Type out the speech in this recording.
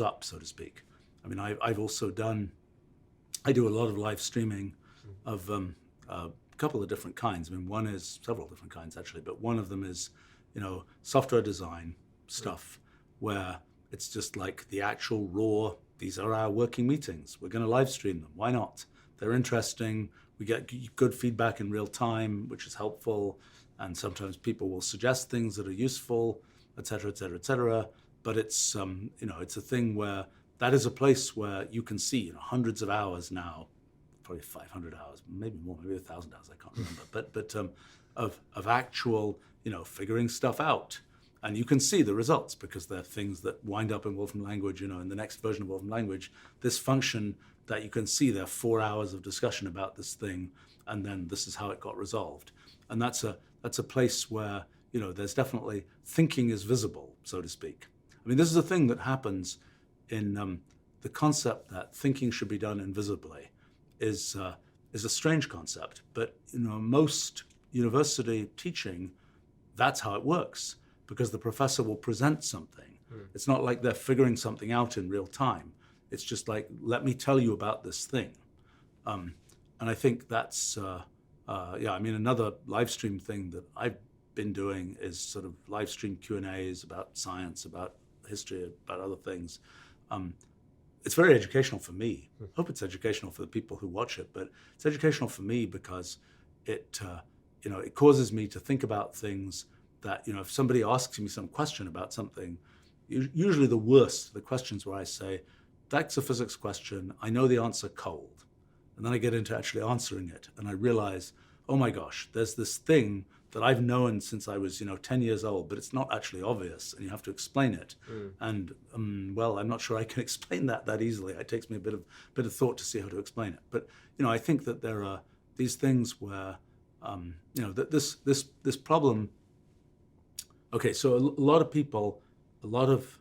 up, so to speak. I mean, I've also I do a lot of live streaming of a couple of different kinds. I mean, one is several different kinds actually, but one of them is, software design stuff where it's just like the actual raw, these are our working meetings. We're going to live stream them. Why not? They're interesting. We get good feedback in real time, which is helpful. And sometimes people will suggest things that are useful, et cetera, et cetera, et cetera. But it's, it's a thing where that is a place where you can see, hundreds of hours now, probably 500 hours, maybe more, maybe 1,000 hours, I can't remember, but of actual, figuring stuff out. And you can see the results because they're things that wind up in Wolfram Language, in the next version of Wolfram Language, this function that you can see there are 4 hours of discussion about this thing, and then this is how it got resolved. And that's a place where, there's definitely thinking is visible, so to speak. I mean, this is a thing that happens in the concept that thinking should be done invisibly is a strange concept, but most university teaching, that's how it works, because the professor will present something. It's not like they're figuring something out in real time. It's just like, let me tell you about this thing. And I think that's, another live stream thing that I've been doing is sort of live stream Q&As about science, about history, about other things. It's very educational for me. I hope it's educational for the people who watch it, but it's educational for me because it causes me to think about things that, if somebody asks me some question about something, usually the questions where I say, that's a physics question, I know the answer cold. And then I get into actually answering it, and I realize, oh my gosh, there's this thing that I've known since I was, 10 years old, but it's not actually obvious, and you have to explain it. And I'm not sure I can explain that easily. It takes me a bit of thought to see how to explain it. But I think that there are these things where, that this problem. Okay, so a lot of people, a lot of